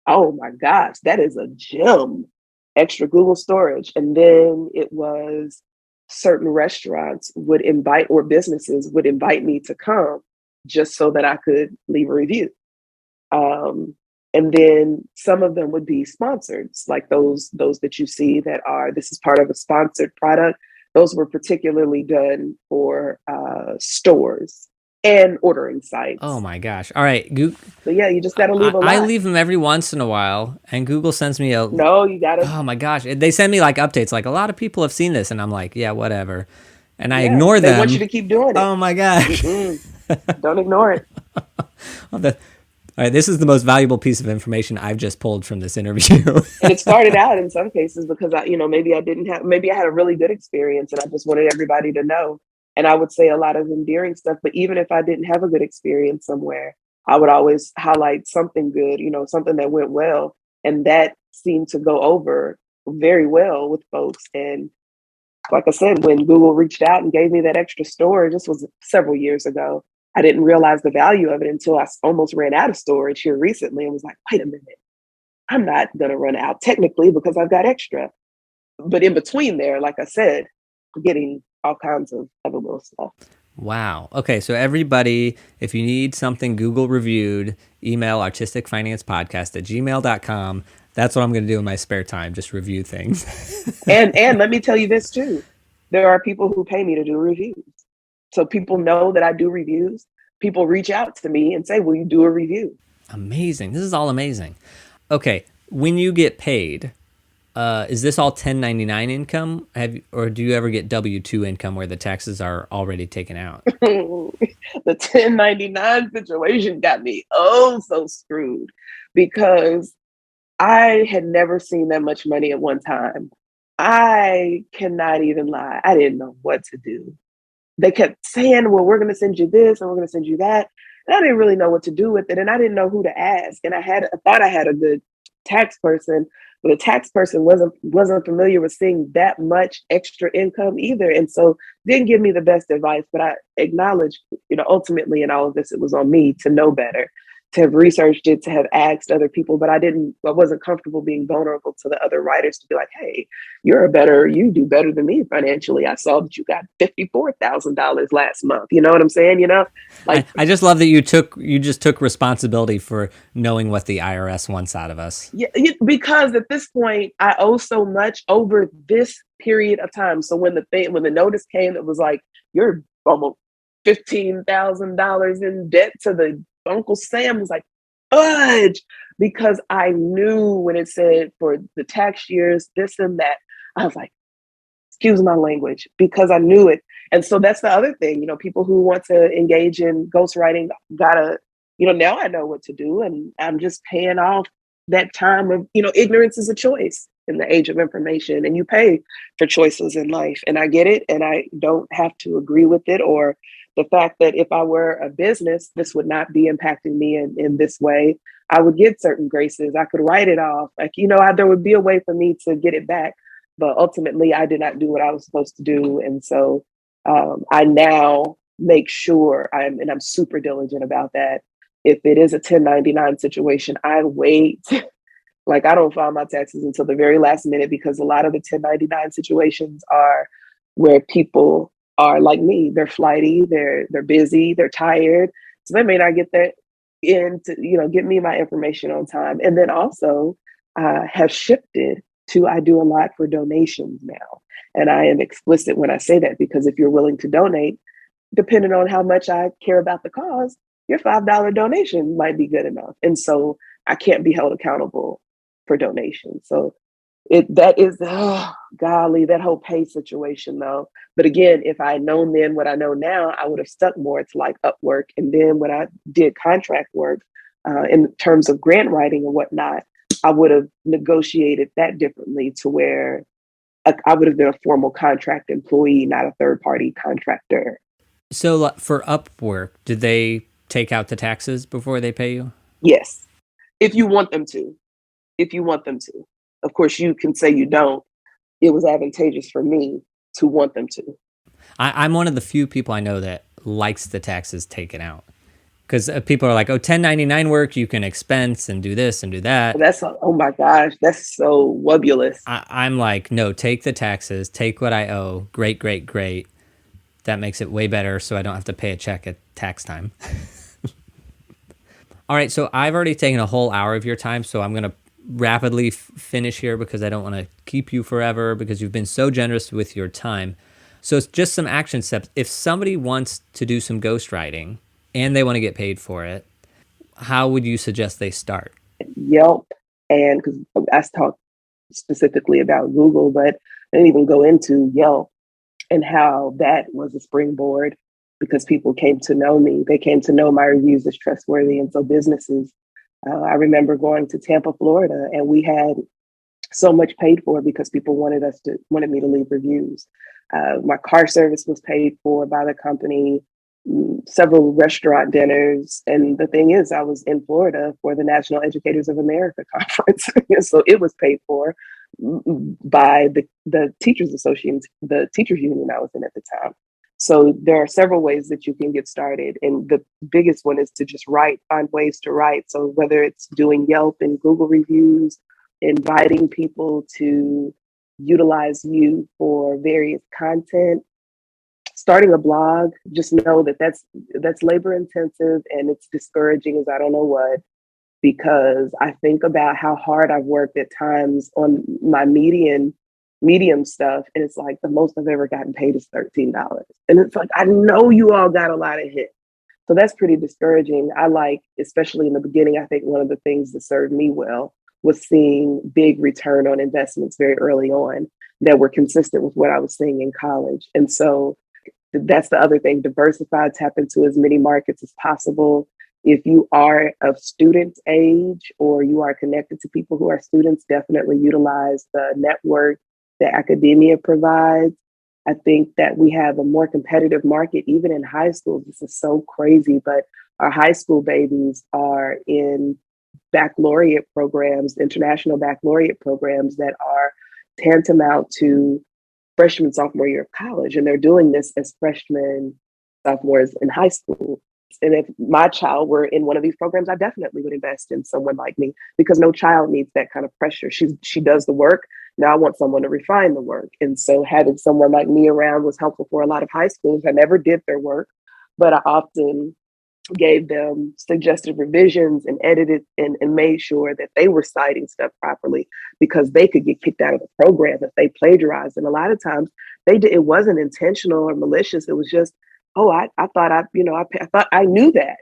Oh my gosh, that is a gem. Extra Google storage. And then it was certain restaurants would invite, or businesses would invite me to come just so that I could leave a review. And then some of them would be sponsored, like those that you see that are, this is part of a sponsored product. Those were particularly done for stores and ordering sites. Oh my gosh. All right. So yeah, you just got to leave a lot. I leave them every once in a while, and Google sends me No, you got to. Oh my gosh. They send me updates, a lot of people have seen this, and I'm like, yeah, whatever. And I ignore them. They want you to keep doing it. Oh my gosh. Don't ignore it. All right, this is the most valuable piece of information I've just pulled from this interview. And it started out in some cases because maybe I had a really good experience and I just wanted everybody to know. And I would say a lot of endearing stuff, but even if I didn't have a good experience somewhere, I would always highlight something good, something that went well. And that seemed to go over very well with folks. And like I said, when Google reached out and gave me that extra storage, this was several years ago, I didn't realize the value of it until I almost ran out of storage here recently and was like, wait a minute, I'm not going to run out technically because I've got extra. But in between there, like I said, getting all kinds of other little stuff. Wow. Okay, so everybody, if you need something Google reviewed, email artisticfinancepodcast@gmail.com. That's what I'm going to do in my spare time, just review things. And let me tell you this too. There are people who pay me to do reviews. So people know that I do reviews. People reach out to me and say, will you do a review? Amazing. This is all amazing. Okay, when you get paid, is this all 1099 income? Or do you ever get W-2 income where the taxes are already taken out? The 1099 situation got me so screwed because I had never seen that much money at one time. I cannot even lie. I didn't know what to do. They kept saying, well, we're going to send you this and we're going to send you that. And I didn't really know what to do with it. And I didn't know who to ask. And I thought I had a good tax person, but the tax person wasn't familiar with seeing that much extra income either. And so didn't give me the best advice, but I acknowledge, ultimately in all of this, it was on me to know better, to have researched it, to have asked other people, but I wasn't comfortable being vulnerable to the other writers to be like, hey, you do better than me financially. I saw that you got $54,000 last month. You know what I'm saying? I just love that you just took responsibility for knowing what the IRS wants out of us. Yeah, because at this point I owe so much over this period of time. So when the notice came, it was like, you're almost $15,000 in debt to the Uncle Sam, was like, fudge, because I knew when it said for the tax years, this and that, I was like, excuse my language, because I knew it. And so that's the other thing, people who want to engage in ghostwriting gotta, now I know what to do, and I'm just paying off that time of, ignorance is a choice in the age of information, and you pay for choices in life. And I get it, and I don't have to agree with it, or the fact that if I were a business, this would not be impacting me in this way. I would get certain graces. I could write it off. There would be a way for me to get it back. But ultimately, I did not do what I was supposed to do. And so I now make sure I'm super diligent about that. If it is a 1099 situation, I wait. Like, I don't file my taxes until the very last minute, because a lot of the 1099 situations are where people are like me. They're flighty, they're busy, they're tired. So they may not get that in to, get me my information on time. And then also have shifted to, I do a lot for donations now. And I am explicit when I say that, because if you're willing to donate, depending on how much I care about the cause, your $5 donation might be good enough. And so I can't be held accountable for donations. So that is, golly, that whole pay situation though. But again, if I had known then what I know now, I would have stuck more to like Upwork. And then when I did contract work in terms of grant writing and whatnot, I would have negotiated that differently to where I would have been a formal contract employee, not a third party contractor. So for Upwork, did they take out the taxes before they pay you? Yes. If you want them to. Of course, you can say you don't. It was advantageous for me to want them to. I'm one of the few people I know that likes the taxes taken out. Because people are like, 1099 work, you can expense and do this and do that. Oh my gosh, that's so wobulous. I'm like, no, take the taxes, take what I owe. Great, great, great. That makes it way better, so I don't have to pay a check at tax time. All right, so I've already taken a whole hour of your time, so I'm going to rapidly finish here because I don't want to keep you forever, because you've been so generous with your time. So it's just some action steps. If somebody wants to do some ghostwriting and they want to get paid for it, how would you suggest they start? Yelp, and because I talked specifically about Google, but I didn't even go into Yelp and how that was a springboard, because people came to know me. They came to know my reviews as trustworthy. And so businesses, I remember going to Tampa, Florida, and we had so much paid for because people wanted me to leave reviews. My car service was paid for by the company, several restaurant dinners. And the thing is, I was in Florida for the National Educators of America conference. So it was paid for by the teachers association, the teachers union I was in at the time. So there are several ways that you can get started. And the biggest one is to just write, find ways to write. So whether it's doing Yelp and Google reviews, inviting people to utilize you for various content, starting a blog, just know that that's labor intensive and it's discouraging as I don't know what, because I think about how hard I've worked at times on my medium stuff. And it's like the most I've ever gotten paid is $13. And it's like, I know you all got a lot of hits. So that's pretty discouraging. I like, especially in the beginning, I think one of the things that served me well was seeing big return on investments very early on that were consistent with what I was seeing in college. And so that's the other thing, diversify, tap into as many markets as possible. If you are of student age or you are connected to people who are students, definitely utilize the network that academia provides. I think that we have a more competitive market, even in high school. This is so crazy, but our high school babies are in baccalaureate programs, international baccalaureate programs that are tantamount to freshman, sophomore year of college. And they're doing this as freshmen, sophomores in high school. And if my child were in one of these programs, I definitely would invest in someone like me because no child needs that kind of pressure. She does the work. Now I want someone to refine the work. And so having someone like me around was helpful for a lot of high schools. I never did their work, but I often gave them suggested revisions and edited and made sure that they were citing stuff properly because they could get kicked out of the program if they plagiarized. And a lot of times they did, it wasn't intentional or malicious. It was just, oh, I thought I thought I knew that.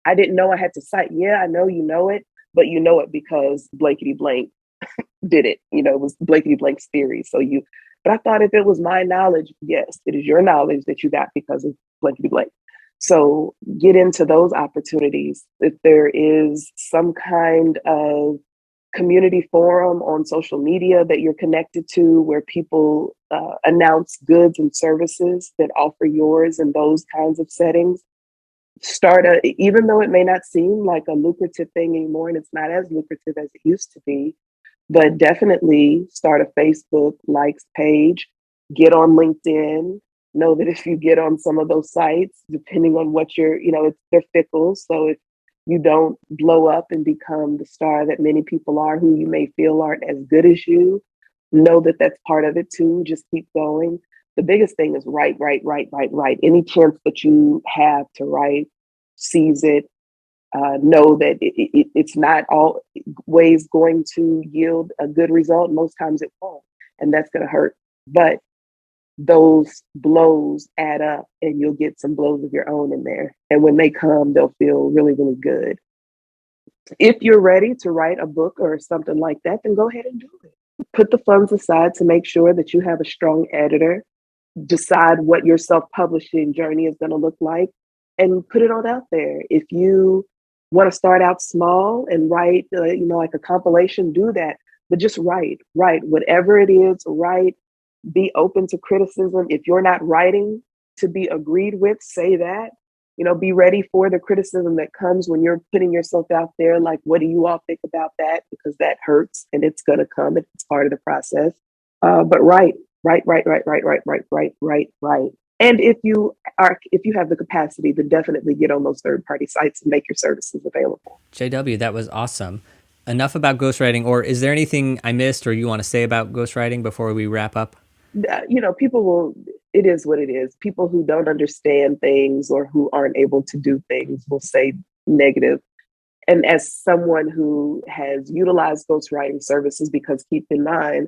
I didn't know I had to cite. Yeah, I know you know it, but you know it because blankety blank did it. It was blankety blank's theory. But I thought if it was my knowledge, yes, it is your knowledge that you got because of blankety blank. So get into those opportunities. If there is some kind of community forum on social media that you're connected to where people announce goods and services that offer yours in those kinds of settings, even though it may not seem like a lucrative thing anymore, and it's not as lucrative as it used to be, but definitely start a Facebook likes page, get on LinkedIn. Know that if you get on some of those sites, depending on what they're fickle. So if you don't blow up and become the star that many people are who you may feel aren't as good as you, know that that's part of it too. Just keep going. The biggest thing is write. Any chance that you have to write, seize it. Know that it's not always going to yield a good result. Most times it won't, and that's going to hurt. But those blows add up and you'll get some blows of your own in there. And when they come, they'll feel really, really good. If you're ready to write a book or something like that, then go ahead and do it. Put the funds aside to make sure that you have a strong editor. Decide what your self-publishing journey is going to look like and put it all out there. If you want to start out small and write, like a compilation, do that. But just write, whatever it is, write. Be open to criticism. If you're not writing to be agreed with, say that. Be ready for the criticism that comes when you're putting yourself out there. Like, what do you all think about that? Because that hurts and it's going to come. It's part of the process. But write. And if you have the capacity to definitely get on those third-party sites and make your services available. JW, that was awesome. Enough about ghostwriting, or is there anything I missed or you want to say about ghostwriting before we wrap up? It is what it is. People who don't understand things or who aren't able to do things will say negative. And as someone who has utilized ghostwriting services, because keep in mind,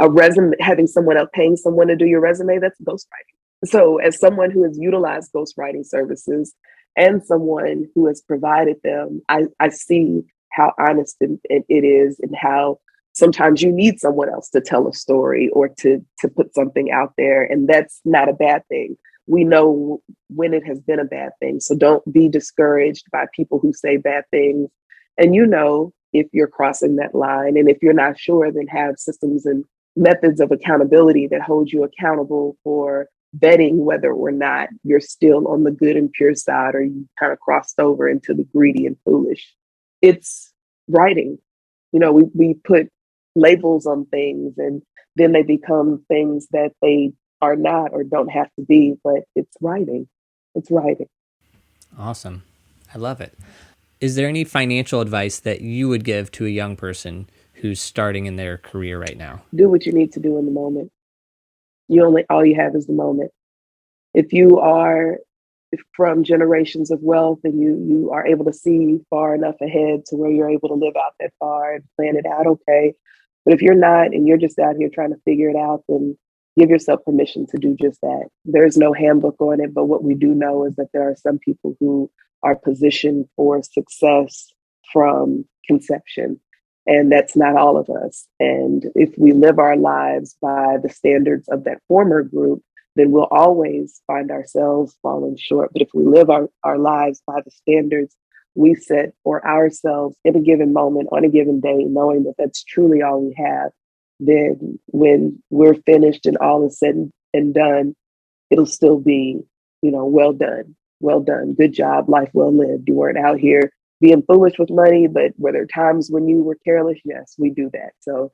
a resume, having someone else paying someone to do your resume, that's ghostwriting. So as someone who has utilized ghostwriting services and someone who has provided them, I see how honest it is and how sometimes you need someone else to tell a story or to put something out there. And that's not a bad thing. We know when it has been a bad thing. So don't be discouraged by people who say bad things. And if you're crossing that line, and if you're not sure, then have systems and methods of accountability that hold you accountable for vetting whether or not you're still on the good and pure side or you kind of crossed over into the greedy and foolish. It's writing. We put labels on things and then they become things that they are not or don't have to be, but it's writing. It's writing. Awesome. I love it. Is there any financial advice that you would give to a young person who's starting in their career right now? Do what you need to do in the moment. All you have is the moment. If you are from generations of wealth and you are able to see far enough ahead to where you're able to live out that far and plan it out, okay. But if you're not and you're just out here trying to figure it out, then give yourself permission to do just that. There's no handbook on it, but what we do know is that there are some people who are positioned for success from conception. And that's not all of us. And if we live our lives by the standards of that former group, then we'll always find ourselves falling short. But if we live our lives by the standards we set for ourselves in a given moment, on a given day, knowing that that's truly all we have, then when we're finished and all is said and done, it'll still be, well done, good job, life well lived. You weren't out here being foolish with money, but were there times when you were careless? Yes, we do that. So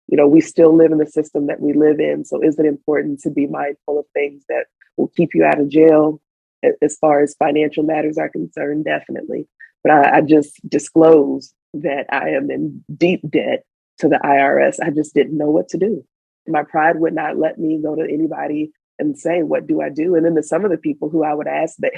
we still live in the system that we live in. So is it important to be mindful of things that will keep you out of jail as far as financial matters are concerned? Definitely. But I just disclosed that I am in deep debt to the IRS. I just didn't know what to do. My pride would not let me go to anybody and say, what do I do? And then there's some of the people who I would ask that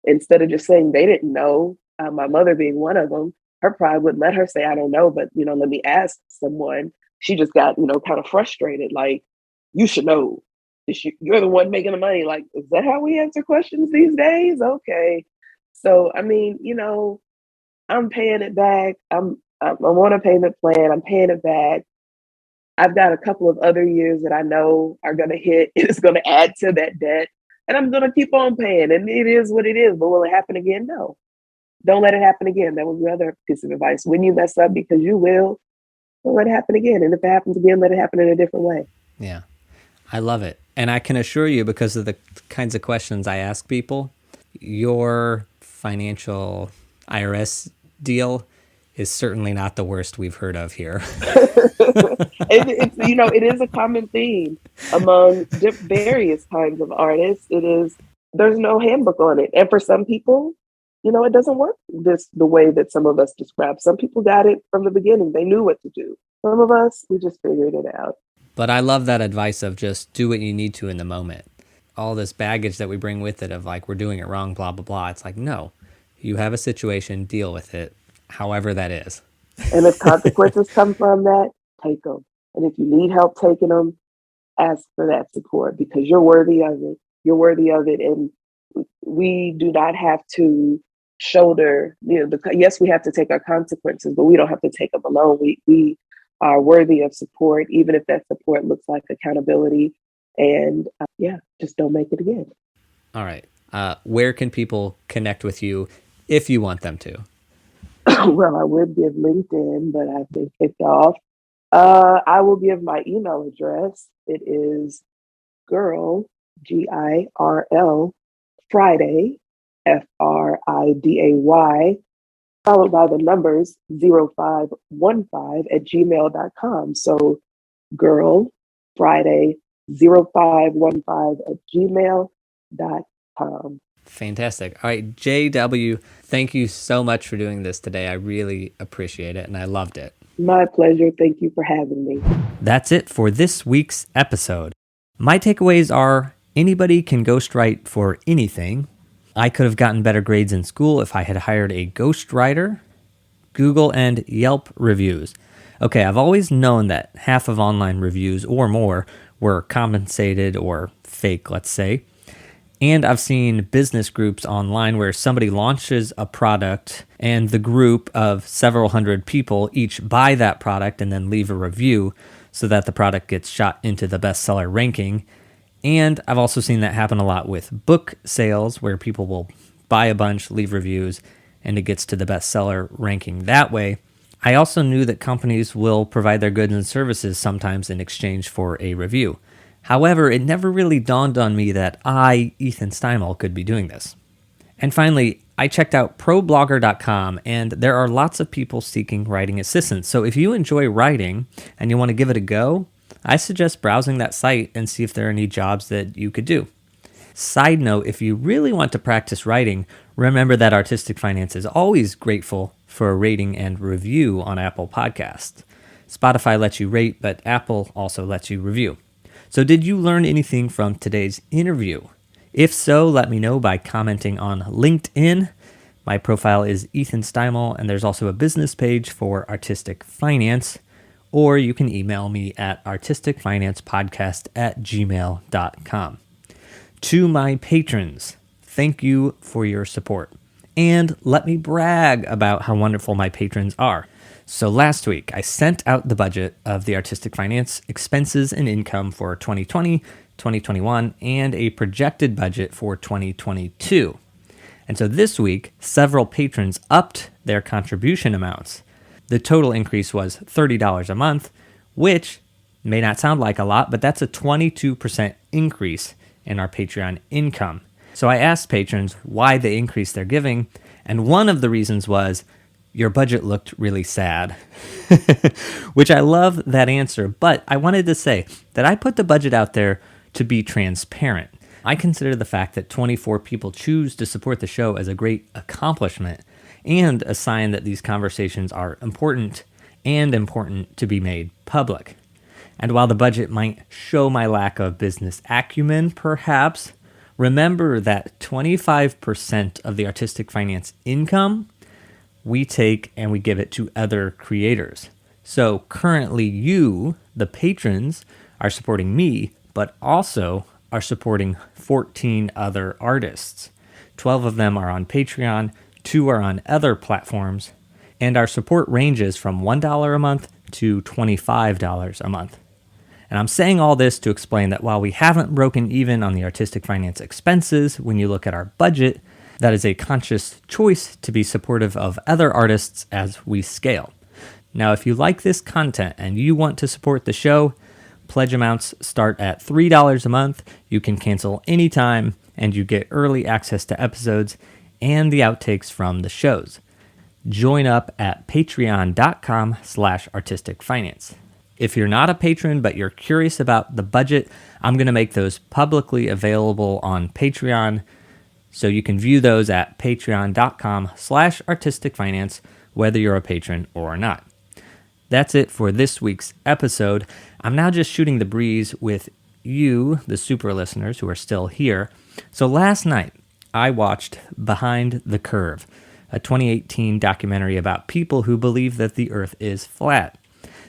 instead of just saying they didn't know, my mother being one of them, her pride would let her say, I don't know, but, let me ask someone. She just got, kind of frustrated. Like, you should know. You're the one making the money. Like, is that how we answer questions these days? Okay. So, I'm paying it back. I'm on a payment plan. I'm paying it back. I've got a couple of other years that I know are going to hit. It's going to add to that debt. And I'm going to keep on paying. And it is what it is. But will it happen again? No. Don't let it happen again. That was the other piece of advice. When you mess up, because you will, don't let it happen again. And if it happens again, let it happen in a different way. Yeah, I love it. And I can assure you, because of the kinds of questions I ask people, your financial IRS deal is certainly not the worst we've heard of here. It is a common theme among various kinds of artists. There's no handbook on it. And for some people, it doesn't work the way that some of us describe. Some people got it from the beginning. They knew what to do. Some of us, we just figured it out. But I love that advice of just do what you need to in the moment. All this baggage that we bring with it of like, we're doing it wrong, blah, blah, blah. It's like, no, you have a situation, deal with it, however that is. And if consequences come from that, take them. And if you need help taking them, ask for that support because you're worthy of it. You're worthy of it. And we do not have to shoulder, yes, we have to take our consequences, but we don't have to take them alone. We are worthy of support, even if that support looks like accountability. And just don't make it again. All right. Where can people connect with you if you want them to? Well, I would give LinkedIn, but I've been kicked off. I will give my email address. It is girl, GIRL, Friday, FRIDAY, followed by the numbers 0515 @gmail.com. So girl, Friday, 0515 @gmail.com. Fantastic. All right, JW, thank you so much for doing this today. I really appreciate it, and I loved it. My pleasure. Thank you for having me. That's it for this week's episode. My takeaways are anybody can ghostwrite for anything. I could have gotten better grades in school if I had hired a ghostwriter. Google and Yelp reviews. Okay, I've always known that half of online reviews or more were compensated or fake, let's say. And I've seen business groups online where somebody launches a product and the group of several hundred people each buy that product and then leave a review so that the product gets shot into the bestseller ranking. And I've also seen that happen a lot with book sales where people will buy a bunch, leave reviews, and it gets to the bestseller ranking that way. I also knew that companies will provide their goods and services sometimes in exchange for a review. However, it never really dawned on me that I, Ethan Steimel, could be doing this. And finally, I checked out ProBlogger.com, and there are lots of people seeking writing assistance. So if you enjoy writing and you want to give it a go, I suggest browsing that site and see if there are any jobs that you could do. Side note, if you really want to practice writing, remember that Artistic Finance is always grateful for a rating and review on Apple Podcasts. Spotify lets you rate, but Apple also lets you review. So did you learn anything from today's interview? If so, let me know by commenting on LinkedIn. My profile is Ethan Steimel, and there's also a business page for Artistic Finance, or you can email me at artisticfinancepodcast@gmail.com. To my patrons, thank you for your support. And let me brag about how wonderful my patrons are. So last week, I sent out the budget of the Artistic Finance expenses and income for 2020, 2021, and a projected budget for 2022. And so this week, several patrons upped their contribution amounts. The total increase was $30 a month, which may not sound like a lot, but that's a 22% increase in our Patreon income. So I asked patrons why they increased their giving, and one of the reasons was, your budget looked really sad, which I love that answer, but I wanted to say that I put the budget out there to be transparent. I consider the fact that 24 people choose to support the show as a great accomplishment and a sign that these conversations are important and important to be made public. And while the budget might show my lack of business acumen, perhaps, remember that 25% of the Artistic Finance income we take and we give it to other creators. So currently you, the patrons, are supporting me, but also are supporting 14 other artists. 12 of them are on Patreon, 2 are on other platforms, and our support ranges from $1 a month to $25 a month. And I'm saying all this to explain that while we haven't broken even on the Artistic Finance expenses, when you look at our budget, that is a conscious choice to be supportive of other artists as we scale. Now, if you like this content and you want to support the show, pledge amounts start at $3 a month. You can cancel anytime, and you get early access to episodes and the outtakes from the shows. Join up at patreon.com/artisticfinance. If you're not a patron, but you're curious about the budget, I'm going to make those publicly available on Patreon. So you can view those at patreon.com/artisticfinance, whether you're a patron or not. That's it for this week's episode. I'm now just shooting the breeze with you, the super listeners who are still here. So last night, I watched Behind the Curve, a 2018 documentary about people who believe that the Earth is flat.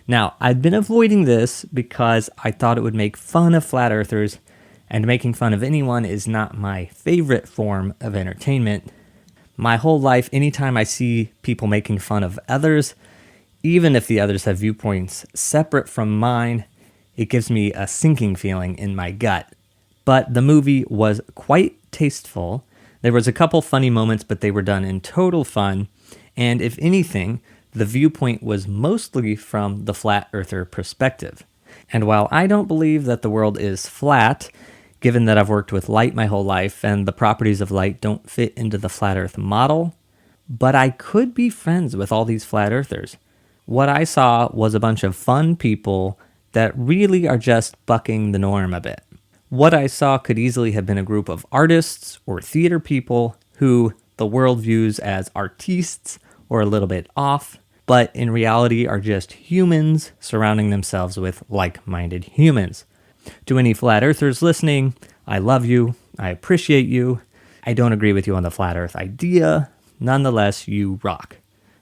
Now, I've been avoiding this because I thought it would make fun of flat earthers, and making fun of anyone is not my favorite form of entertainment. My whole life, anytime I see people making fun of others, even if the others have viewpoints separate from mine, it gives me a sinking feeling in my gut. But the movie was quite tasteful. There was a couple funny moments, but they were done in total fun. And if anything, the viewpoint was mostly from the flat earther perspective. And while I don't believe that the world is flat, given that I've worked with light my whole life and the properties of light don't fit into the flat earth model, but I could be friends with all these flat earthers. What I saw was a bunch of fun people that really are just bucking the norm a bit. What I saw could easily have been a group of artists or theater people who the world views as artistes or a little bit off, but in reality are just humans surrounding themselves with like-minded humans. To any flat earthers listening, I love you, I appreciate you. I don't agree with you on the flat earth idea. Nonetheless, you rock.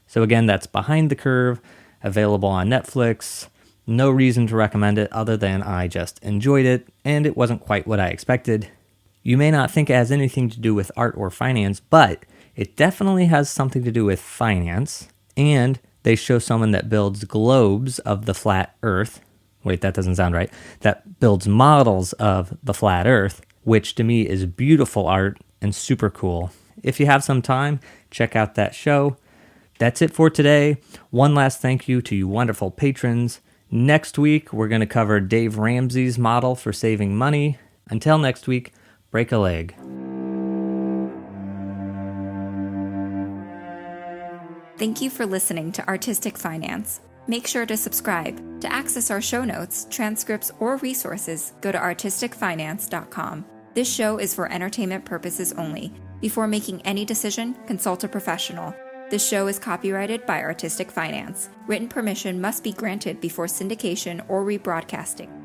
So again, that's Behind the Curve, available on Netflix. No reason to recommend it other than I just enjoyed it, and it wasn't quite what I expected. You may not think it has anything to do with art or finance, but it definitely has something to do with finance, and they show someone that builds globes of the flat earth. Wait, that doesn't sound right. That builds models of the flat earth, which to me is beautiful art and super cool. If you have some time, check out that show. That's it for today. One last thank you to you wonderful patrons. Next week, we're going to cover Dave Ramsey's model for saving money. Until next week, break a leg. Thank you for listening to Artistic Finance. Make sure to subscribe. To access our show notes, transcripts, or resources, go to artisticfinance.com. This show is for entertainment purposes only. Before making any decision, consult a professional. This show is copyrighted by Artistic Finance. Written permission must be granted before syndication or rebroadcasting.